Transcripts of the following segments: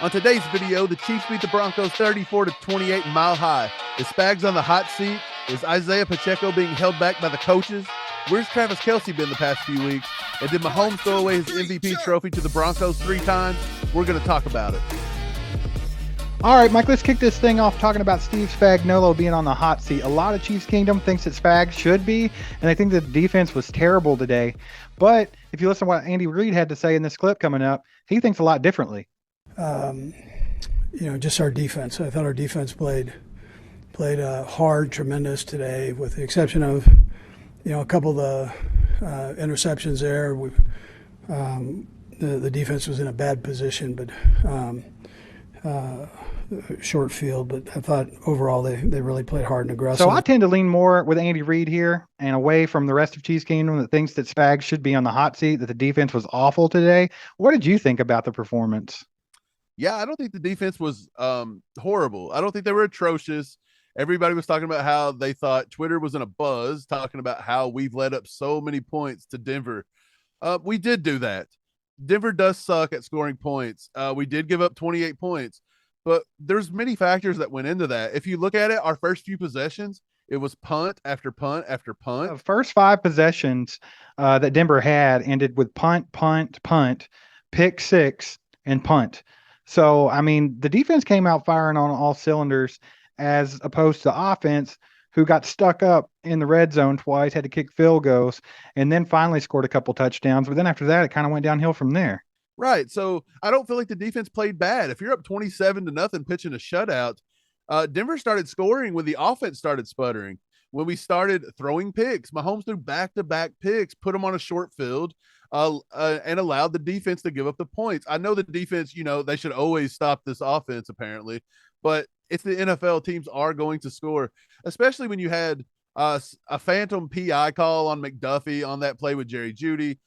On today's video, the Chiefs beat the Broncos 34-28 in Mile High. Is Spags on the hot seat? Is Isaiah Pacheco being held back by the coaches? Where's Travis Kelce been the past few weeks? And did Mahomes throw away his MVP trophy to the Broncos 3 times? We're going to talk about it. All right, Mike, let's kick this thing off talking about Steve Spagnuolo being on the hot seat. A lot of Chiefs Kingdom thinks that Spags should be, and I think the defense was terrible today. But if you listen to what Andy Reid had to say in this clip coming up, he thinks a lot differently. Just our defense. I thought our defense played hard, tremendous today, with the exception of, a couple of the interceptions there. The defense was in a bad position, but short field. But I thought overall they really played hard and aggressive. So I tend to lean more with Andy Reid here and away from the rest of Chiefs Kingdom that thinks that Spags should be on the hot seat, that the defense was awful today. What did you think about the performance? Yeah, I don't think the defense was horrible. I don't think they were atrocious. Everybody was talking about how they thought Twitter was in a buzz, talking about how we've led up so many points to Denver. We did do that. Denver does suck at scoring points. We did give up 28 points, but there's many factors that went into that. If you look at it, our first few possessions, it was punt after punt after punt. The first 5 possessions that Denver had ended with punt, pick 6, and punt. So, I mean, the defense came out firing on all cylinders as opposed to the offense, who got stuck up in the red zone twice, had to kick field goals, and then finally scored a couple touchdowns. But then after that, it kind of went downhill from there. Right. So I don't feel like the defense played bad. If you're up 27-0 pitching a shutout, Denver started scoring when the offense started sputtering. When we started throwing picks, Mahomes threw back-to-back picks, put them on a short field, and allowed the defense to give up the points. I know the defense, they should always stop this offense apparently, but it's the NFL. Teams are going to score, especially when you had a phantom PI call on McDuffie on that play with Jerry Jeudy.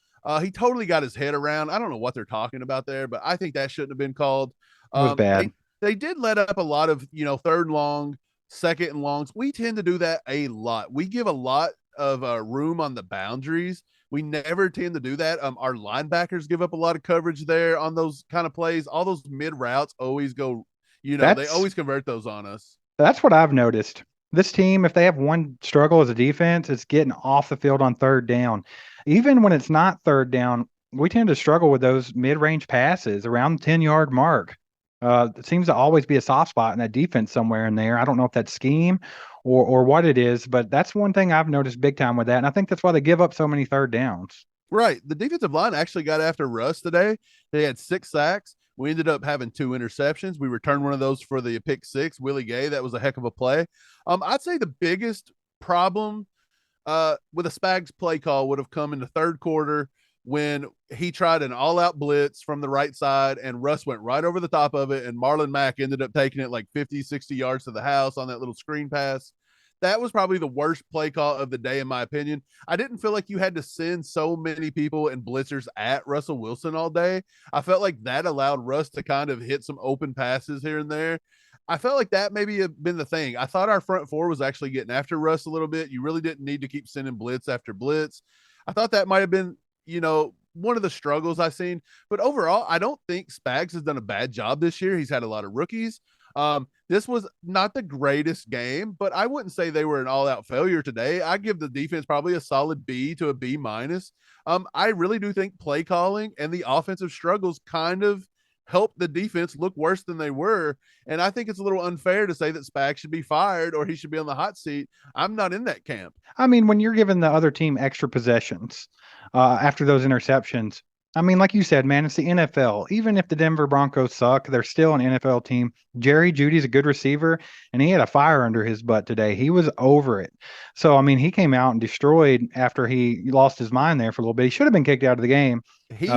He totally got his head around. I don't know what they're talking about there, but I think that shouldn't have been called. It was bad. They did let up a lot of, third and long, second and longs. We tend to do that a lot. We give a lot of room on the boundaries. We never tend to do that. Our linebackers give up a lot of coverage there on those kind of plays. All those mid routes always go, they always convert those on us. That's what I've noticed. This team, if they have one struggle as a defense, it's getting off the field on third down. Even when it's not third down, we tend to struggle with those mid-range passes around the 10-yard mark. It seems to always be a soft spot in that defense somewhere in there. I don't know if that's scheme or what it is, but that's one thing I've noticed big time with that. And I think that's why they give up so many third downs. Right. The defensive line actually got after Russ today. They had 6 sacks. We ended up having 2 interceptions. We returned one of those for the pick 6, Willie Gay. That was a heck of a play. I'd say the biggest problem with a Spags play call would have come in the third quarter when he tried an all-out blitz from the right side and Russ went right over the top of it, and Marlon Mack ended up taking it like 50, 60 yards to the house on that little screen pass. That was probably the worst play call of the day, in my opinion. I didn't feel like you had to send so many people and blitzers at Russell Wilson all day. I felt like that allowed Russ to kind of hit some open passes here and there. I felt like that maybe have been the thing. I thought our front four was actually getting after Russ a little bit. You really didn't need to keep sending blitz after blitz. I thought that might have been, one of the struggles I've seen. But overall, I don't think Spags has done a bad job this year. He's had a lot of rookies. This was not the greatest game, but I wouldn't say they were an all-out failure today. I give the defense probably a solid B to a B minus. I really do think play calling and the offensive struggles kind of helped the defense look worse than they were. And I think it's a little unfair to say that Spags should be fired or he should be on the hot seat. I'm not in that camp. I mean, when you're giving the other team extra possessions after those interceptions, I mean, like you said, man, it's the NFL. Even if the Denver Broncos suck, they're still an NFL team. Jerry Jeudy's a good receiver, and he had a fire under his butt today. He was over it. So, I mean, he came out and destroyed after he lost his mind there for a little bit. He should have been kicked out of the game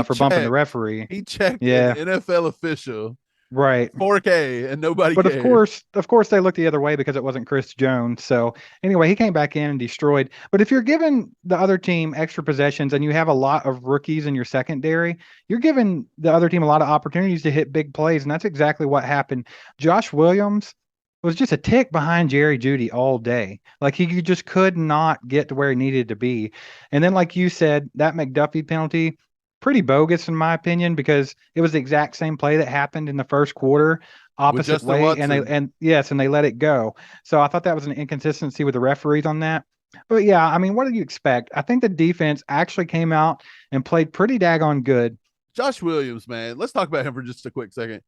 for bumping the referee. He checked an NFL official. Right. 4K and nobody But cared. of course they looked the other way because it wasn't Chris Jones. So anyway, he came back in and destroyed. But if you're giving the other team extra possessions and you have a lot of rookies in your secondary, you're giving the other team a lot of opportunities to hit big plays. And that's exactly what happened. Josh Williams was just a tick behind Jerry Jeudy all day. Like he just could not get to where he needed to be. And then, like you said, that McDuffie penalty, pretty bogus in my opinion, because it was the exact same play that happened in the first quarter, with opposite Justin way, and Watson. they let it go. So I thought that was an inconsistency with the referees on that. But yeah, I mean, what do you expect? I think the defense actually came out and played pretty daggone good. Josh Williams, man, let's talk about him for just a quick second.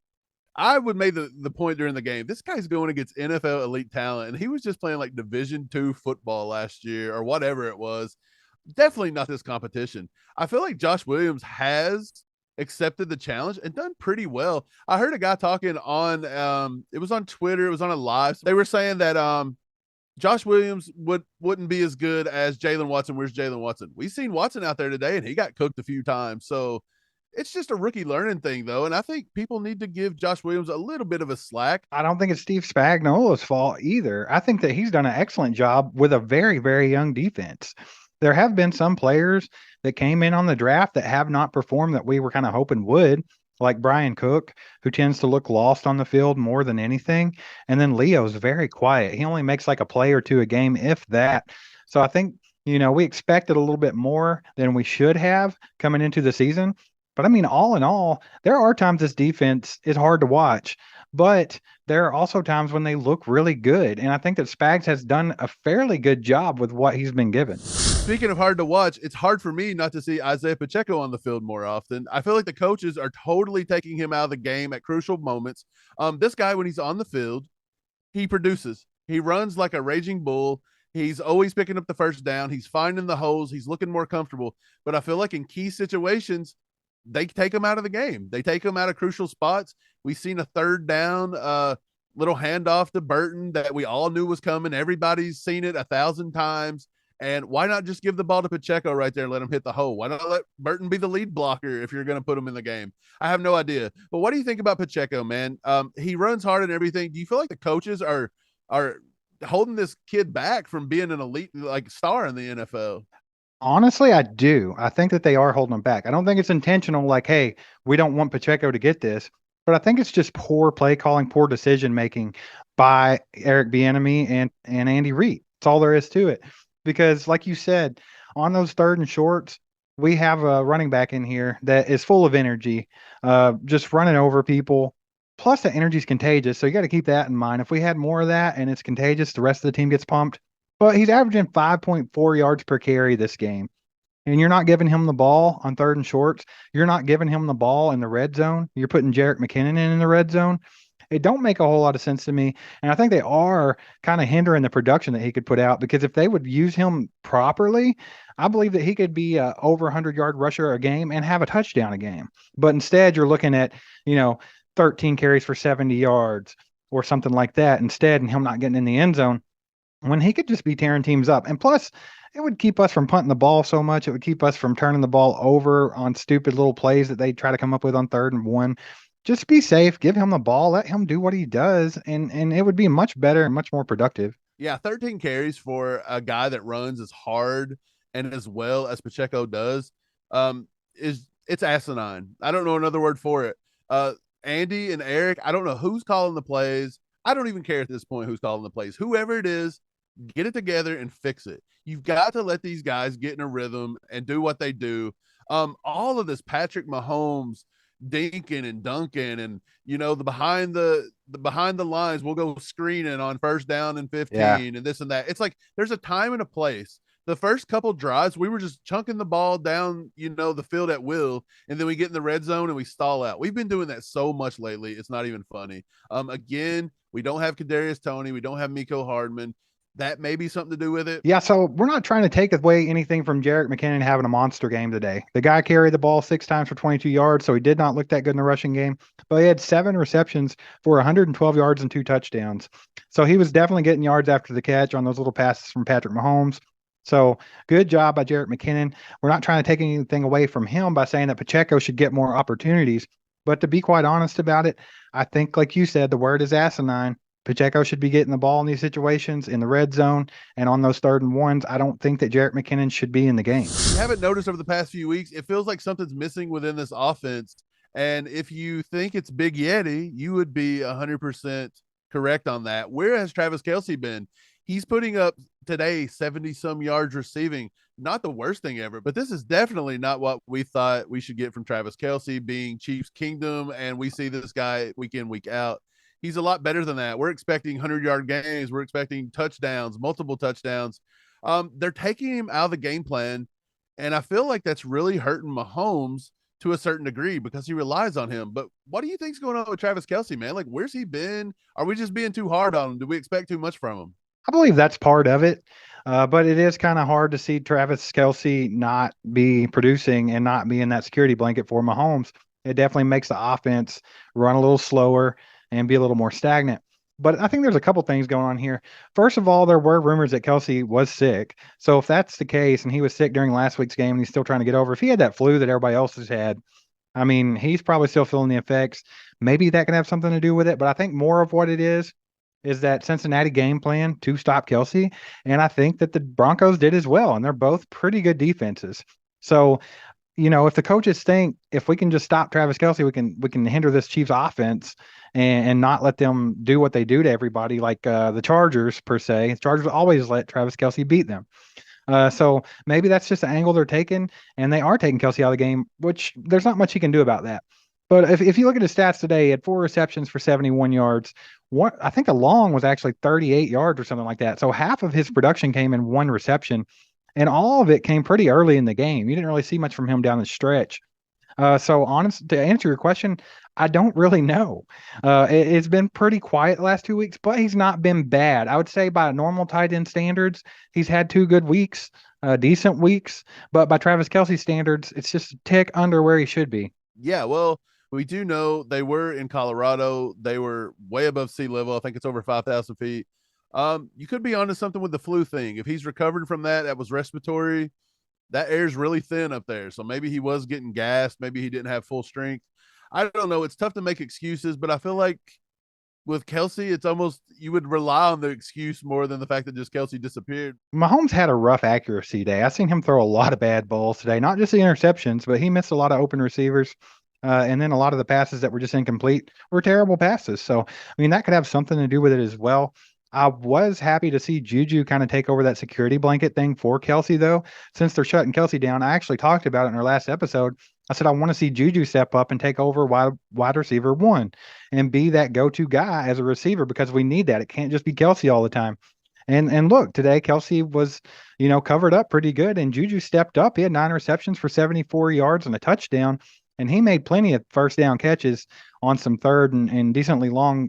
I would make the point during the game. This guy's going against NFL elite talent, and he was just playing like Division II football last year or whatever it was. Definitely not this competition. I feel like Josh Williams has accepted the challenge and done pretty well. I heard a guy talking on it was on Twitter, it was on a live. They were saying that Josh Williams wouldn't be as good as Jalen Watson. Where's Jalen Watson? We've seen Watson out there today, and he got cooked a few times. So it's just a rookie learning thing, though, and I think people need to give Josh Williams a little bit of a slack. I don't think it's Steve Spagnuolo's fault either. I think that he's done an excellent job with a very, very young defense. There have been some players that came in on the draft that have not performed that we were kind of hoping would, like Brian Cook, who tends to look lost on the field more than anything. And then Leo's very quiet. He only makes like a play or two a game, if that. So I think, we expected a little bit more than we should have coming into the season. But I mean, all in all, there are times this defense is hard to watch, but there are also times when they look really good. And I think that Spags has done a fairly good job with what he's been given. Speaking of hard to watch, it's hard for me not to see Isaiah Pacheco on the field more often. I feel like the coaches are totally taking him out of the game at crucial moments. This guy, when he's on the field, he produces. He runs like a raging bull. He's always picking up the first down. He's finding the holes. He's looking more comfortable. But I feel like in key situations, they take him out of the game. They take him out of crucial spots. We've seen a third down, little handoff to Burton that we all knew was coming. Everybody's seen it 1,000 times. And why not just give the ball to Pacheco right there and let him hit the hole? Why not let Burton be the lead blocker if you're going to put him in the game? I have no idea. But what do you think about Pacheco, man? He runs hard and everything. Do you feel like the coaches are holding this kid back from being an elite like star in the NFL? Honestly, I do. I think that they are holding him back. I don't think it's intentional, like, hey, we don't want Pacheco to get this, but I think it's just poor play calling, poor decision making by Eric Bieniemy and Andy Reid. That's all there is to it. Because, like you said, on those third and shorts, we have a running back in here that is full of energy, just running over people. Plus, the energy is contagious, so you got to keep that in mind. If we had more of that and it's contagious, the rest of the team gets pumped. But he's averaging 5.4 yards per carry this game. And you're not giving him the ball on third and shorts. You're not giving him the ball in the red zone. You're putting Jerick McKinnon in the red zone. It don't make a whole lot of sense to me. And I think they are kind of hindering the production that he could put out, because if they would use him properly, I believe that he could be a over 100-yard rusher a game and have a touchdown a game. But instead, you're looking at, 13 carries for 70 yards or something like that instead, and him not getting in the end zone when he could just be tearing teams up. And plus, it would keep us from punting the ball so much. It would keep us from turning the ball over on stupid little plays that they try to come up with on 3rd and 1. Just be safe, give him the ball, let him do what he does, and it would be much better and much more productive. Yeah, 13 carries for a guy that runs as hard and as well as Pacheco does it's asinine. I don't know another word for it. Andy and Eric, I don't know who's calling the plays. I don't even care at this point who's calling the plays. Whoever it is, get it together and fix it. You've got to let these guys get in a rhythm and do what they do. All of this Patrick Mahomes dinking and dunking and the behind the lines, we'll go screening on 1st down and 15 and this and that. It's like there's a time and a place. The first couple drives, we were just chunking the ball down, the field at will, and then we get in the red zone and we stall out. We've been doing that so much lately. It's not even funny. Again, we don't have Kadarius Toney. We don't have Miko Hardman. That may be something to do with it. Yeah, so we're not trying to take away anything from Jerick McKinnon having a monster game today. The guy carried the ball 6 times for 22 yards, so he did not look that good in the rushing game. But he had 7 receptions for 112 yards and 2 touchdowns. So he was definitely getting yards after the catch on those little passes from Patrick Mahomes. So good job by Jerick McKinnon. We're not trying to take anything away from him by saying that Pacheco should get more opportunities. But to be quite honest about it, I think, like you said, the word is asinine. Pacheco should be getting the ball in these situations in the red zone and on those 3rd and 1s. I don't think that Jerick McKinnon should be in the game. You haven't noticed over the past few weeks, it feels like something's missing within this offense. And if you think it's Big Yeti, you would be 100% correct on that. Where has Travis Kelce been? He's putting up today 70-some yards receiving. not the worst thing ever, but this is definitely not what we thought we should get from Travis Kelce being Chiefs Kingdom. And we see this guy week in, week out. He's a lot better than that. We're expecting 100-yard games. We're expecting touchdowns, multiple touchdowns. They're taking him out of the game plan. And I feel like that's really hurting Mahomes to a certain degree because he relies on him. But what do you think's going on with Travis Kelce, man? Like, where's he been? Are we just being too hard on him? Do we expect too much from him? I believe that's part of it. But it is kind of hard to see Travis Kelce not be producing and not be in that security blanket for Mahomes. It definitely makes the offense run a little slower and be a little more stagnant. But I think there's a couple things going on here. First of all, there were rumors that Kelce was sick. So if that's the case and he was sick during last week's game and he's still trying to get over, if he had that flu that everybody else has had, I mean, he's probably still feeling the effects. Maybe that can have something to do with it. But I think more of what it is that Cincinnati game plan to stop Kelce. And I think that the Broncos did as well. And they're both pretty good defenses. So, if the coaches think if we can just stop Travis Kelce, we can hinder this Chiefs offense and not let them do what they do to everybody, like the Chargers per se. The Chargers always let Travis Kelce beat them. So maybe that's just the angle they're taking, and they are taking Kelce out of the game, which there's not much he can do about that. But if you look at his stats today, he had 4 receptions for 71 yards. I think the long was actually 38 yards or something like that. So half of his production came in 1 reception, and all of it came pretty early in the game. You didn't really see much from him down the stretch. So honest to answer your question, I don't really know. It's been pretty quiet the last 2 weeks, but he's not been bad. I would say by normal tight end standards, he's had 2 good weeks, decent weeks. But by Travis Kelce standards, it's just a tick under where he should be. Yeah, well, we do know they were in Colorado. They were way above sea level. I think it's over 5,000 feet. You could be onto something with the flu thing. If he's recovered from that, that was respiratory. That air's really thin up there. So maybe he was getting gassed. Maybe he didn't have full strength. I don't know. It's tough to make excuses, but I feel like with Kelce, it's almost you would rely on the excuse more than the fact that just Kelce disappeared. Mahomes had a rough accuracy day. I seen him throw a lot of bad balls today, not just the interceptions, but he missed a lot of open receivers. And then a lot of the passes that were just incomplete were terrible passes. So, I mean, that could have something to do with it as well. I was happy to see Juju kind of take over that security blanket thing for Kelce, though. Since they're shutting Kelce down, I actually talked about it in our last episode. I said I want to see Juju step up and take over wide receiver 1 and be that go-to guy as a receiver because we need that. It can't just be Kelce all the time. And look, today Kelce was, covered up pretty good, and Juju stepped up. He had 9 receptions for 74 yards and a touchdown, and he made plenty of first down catches on some third and decently long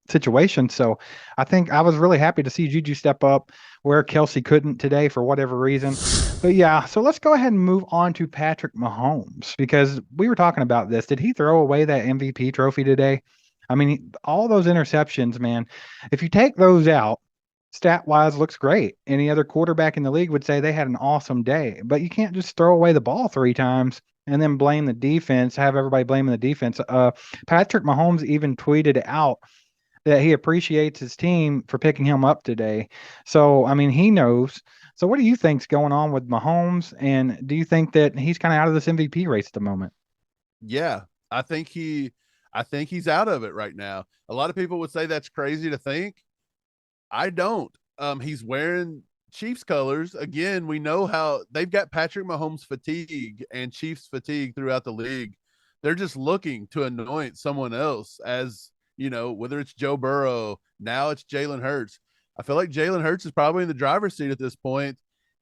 situations. So I think I was really happy to see Juju step up where Kelce couldn't today for whatever reason. But yeah, so let's go ahead and move on to Patrick Mahomes because we were talking about this. Did he throw away that MVP trophy today? I mean, all those interceptions, man, if you take those out, stat-wise looks great. Any other quarterback in the league would say they had an awesome day, but you can't just throw away the ball 3 times and then blame the defense, have everybody blaming the defense. Patrick Mahomes even tweeted out that he appreciates his team for picking him up today. So, I mean, he knows. So what do you think's going on with Mahomes? And do you think that he's kind of out of this MVP race at the moment? Yeah, I think he's out of it right now. A lot of people would say that's crazy to think. I don't. He's wearing Chiefs colors. Again, we know how they've got Patrick Mahomes fatigue and Chiefs fatigue throughout the league. They're just looking to anoint someone else as, whether it's Joe Burrow, now it's Jalen Hurts. I feel like Jalen Hurts is probably in the driver's seat at this point.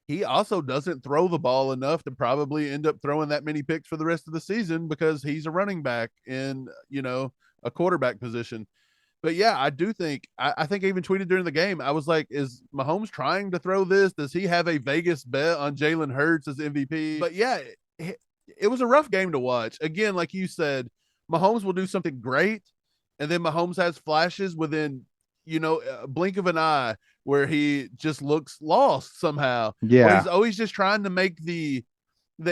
He also doesn't throw the ball enough to probably end up throwing that many picks for the rest of the season because he's a running back in, a quarterback position. But yeah, I do think I think I even tweeted during the game. I was like, is Mahomes trying to throw this? Does he have a Vegas bet on Jalen Hurts as MVP? But yeah, it was a rough game to watch. Again, like you said, Mahomes will do something great, and then Mahomes has flashes within, a blink of an eye where he just looks lost somehow. Yeah. Or he's always just trying to make the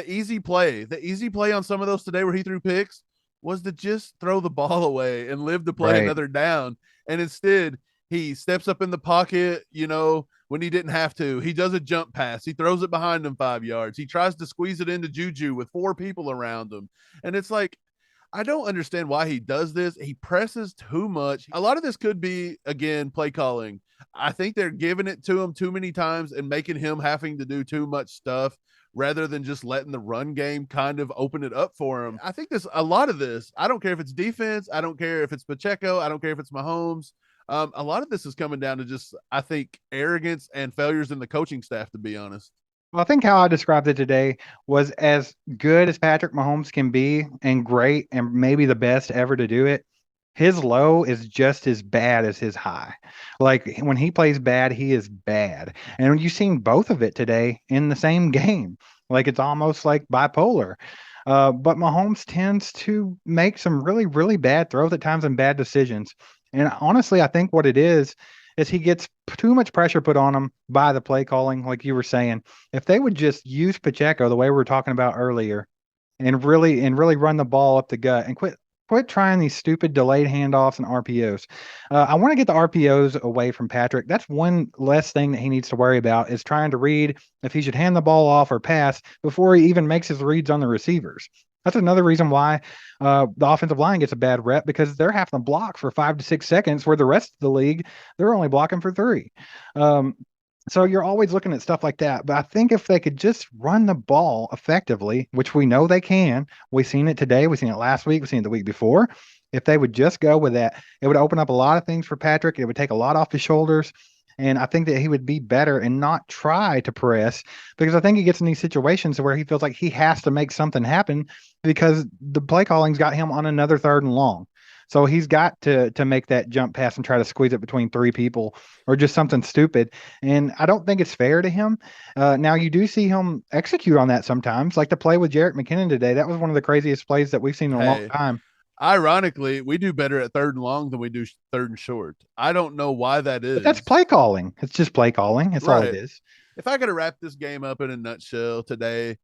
easy play. The easy play on some of those today where he threw picks was to just throw the ball away and live to play another down. And instead, he steps up in the pocket, when he didn't have to. He does a jump pass. He throws it behind him 5 yards. He tries to squeeze it into Juju with 4 people around him. And it's like, I don't understand why he does this. He presses too much. A lot of this could be, again, play calling. I think they're giving it to him too many times and making him having to do too much stuff rather than just letting the run game kind of open it up for him. I think a lot of this, I don't care if it's defense, I don't care if it's Pacheco, I don't care if it's Mahomes. A lot of this is coming down to just, I think, arrogance and failures in the coaching staff, to be honest. Well, I think how I described it today was as good as Patrick Mahomes can be and great and maybe the best ever to do it. His low is just as bad as his high. Like when he plays bad, he is bad. And you've seen both of it today in the same game. Like it's almost like bipolar. But Mahomes tends to make some really, really bad throws at times and bad decisions. And honestly, I think what it is he gets too much pressure put on him by the play calling, like you were saying. If they would just use Pacheco the way we were talking about earlier and really run the ball up the gut and quit trying these stupid delayed handoffs and RPOs. I want to get the RPOs away from Patrick. That's one less thing that he needs to worry about is trying to read if he should hand the ball off or pass before he even makes his reads on the receivers. That's another reason why the offensive line gets a bad rep because they're having to block for 5 to 6 seconds, where the rest of the league they're only blocking for 3. Um, so you're always looking at stuff like that. But I think if they could just run the ball effectively, which we know they can, we've seen it today, we've seen it last week, we've seen it the week before. If they would just go with that, it would open up a lot of things for Patrick. It would take a lot off his shoulders. And I think that he would be better and not try to press because I think he gets in these situations where he feels like he has to make something happen because the play calling's got him on another 3rd and long. So he's got to make that jump pass and try to squeeze it between 3 people or just something stupid. And I don't think it's fair to him. Now you do see him execute on that sometimes, like the play with Jerick McKinnon today. That was one of the craziest plays that we've seen in a long time. Ironically, we do better at 3rd and long than we do 3rd and short. I don't know why that is. But that's play calling. It's just play calling. That's all it is. If I could wrap this game up in a nutshell today,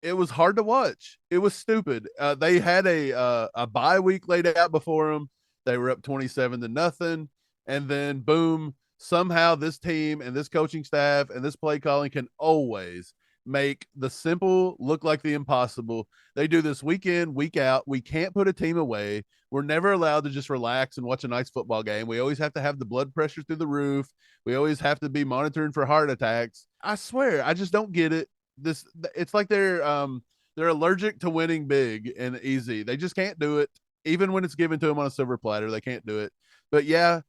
it was hard to watch. It was stupid. They had a bye week laid out before them. They were up 27-0, and then boom, somehow this team and this coaching staff and this play calling can always make the simple look like the impossible. They do this week in, week out. We can't put a team away. We're never allowed to just relax and watch a nice football game. We always have to have the blood pressure through the roof. We always have to be monitoring for heart attacks. I swear, I just don't get it. It's like they're allergic to winning big and easy. They just can't do it. Even when it's given to them on a silver platter, they can't do it. But yeah,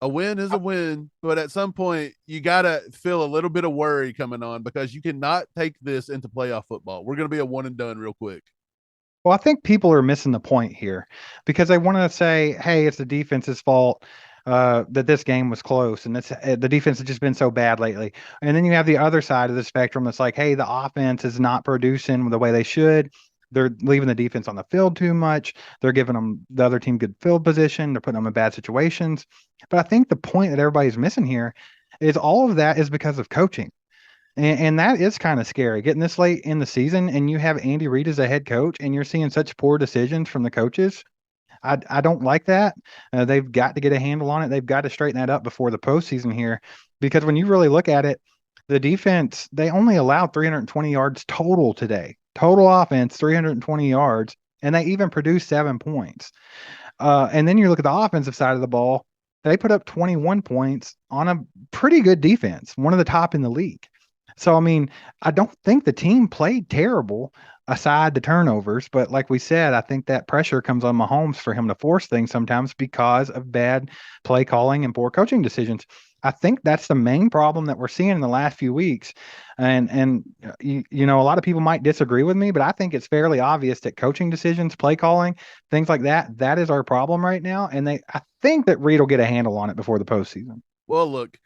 a win is a win, but at some point you got to feel a little bit of worry coming on because you cannot take this into playoff football. We're going to be a one and done real quick. Well, I think people are missing the point here because they want to say, hey, it's the defense's fault that this game was close and the defense has just been so bad lately. And then you have the other side of the spectrum that's like, hey, the offense is not producing the way they should. They're leaving the defense on the field too much. They're giving them the other team good field position. They're putting them in bad situations. But I think the point that everybody's missing here is all of that is because of coaching. And that is kind of scary getting this late in the season and you have Andy Reid as a head coach and you're seeing such poor decisions from the coaches. I don't like that. They've got to get a handle on it. They've got to straighten that up before the postseason here, because when you really look at it, the defense, they only allowed 320 yards total today. Total offense, 320 yards, and they even produced 7 points. And then you look at the offensive side of the ball, they put up 21 points on a pretty good defense, one of the top in the league. So, I mean, I don't think the team played terrible aside the turnovers. But like we said, I think that pressure comes on Mahomes for him to force things sometimes because of bad play calling and poor coaching decisions. I think that's the main problem that we're seeing in the last few weeks. And you know, a lot of people might disagree with me, but I think it's fairly obvious that coaching decisions, play calling, things like that, that is our problem right now. And I think that Reid will get a handle on it before the postseason. Well, look,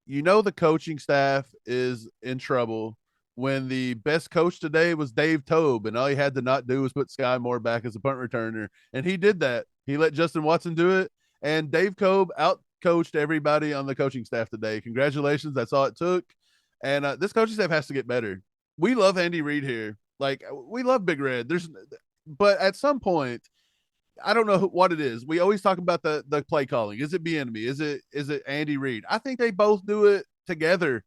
you know the coaching staff is in trouble when the best coach today was Dave Tobe, and all he had to not do was put Sky Moore back as a punt returner, and he did that. He let Justin Watson do it, and Dave Tobe out-coached everybody on the coaching staff today. Congratulations, that's all it took. And this coaching staff has to get better. We love Andy Reid here. Like, we love Big Red. But at some point, I don't know what it is. We always talk about the play calling. Is it Bieniemy? Is it Andy Reid? I think they both do it together.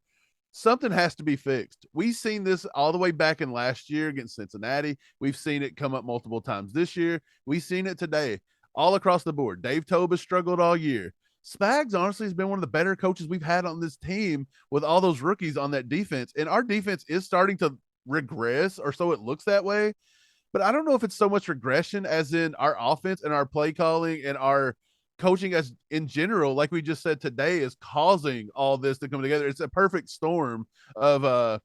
something has to be fixed. We've seen this all the way back in last year against Cincinnati. We've seen it come up multiple times this year. We've seen it today all across the board. Dave Tobe has struggled all year. Spags honestly has been one of the better coaches we've had on this team with all those rookies on that defense. And our defense is starting to regress, or so it looks that way. But I don't know if it's so much regression as in our offense and our play calling and our coaching as in general, like we just said today, is causing all this to come together. It's a perfect storm of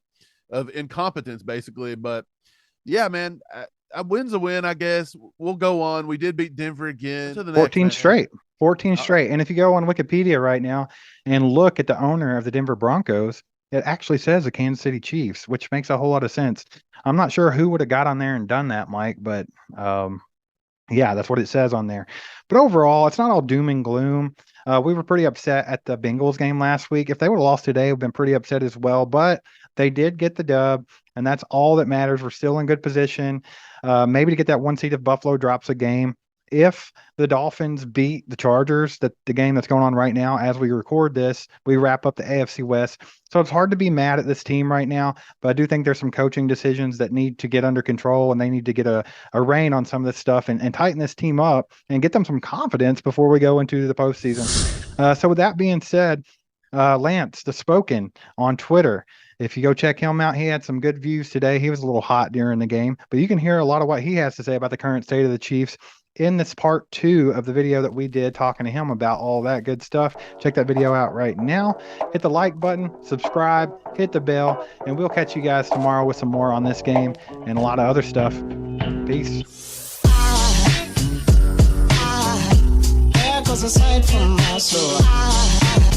incompetence, basically. But yeah, man, a win's a win, I guess. We'll go on. We did beat Denver again. 14 straight. 14 straight. And if you go on Wikipedia right now and look at the owner of the Denver Broncos, it actually says the Kansas City Chiefs, which makes a whole lot of sense. I'm not sure who would have got on there and done that, Mike, but yeah, that's what it says on there. But overall, it's not all doom and gloom. We were pretty upset at the Bengals game last week. If they would have lost today, we've been pretty upset as well. But they did get the dub, and that's all that matters. We're still in good position. Maybe to get that one seed if Buffalo drops a game. If the Dolphins beat the Chargers, the game that's going on right now as we record this, we wrap up the AFC West. So it's hard to be mad at this team right now, but I do think there's some coaching decisions that need to get under control, and they need to get a rein on some of this stuff and tighten this team up and get them some confidence before we go into the postseason. So with that being said, Lance, the Spoken on Twitter, if you go check him out, he had some good views today. He was a little hot during the game, but you can hear a lot of what he has to say about the current state of the Chiefs in this part 2 of the video that we did talking to him about all that good stuff. Check that video out right now. Hit the like button, subscribe, hit the bell, and we'll catch you guys tomorrow with some more on this game and a lot of other stuff. Peace. There goes a sight from my soul.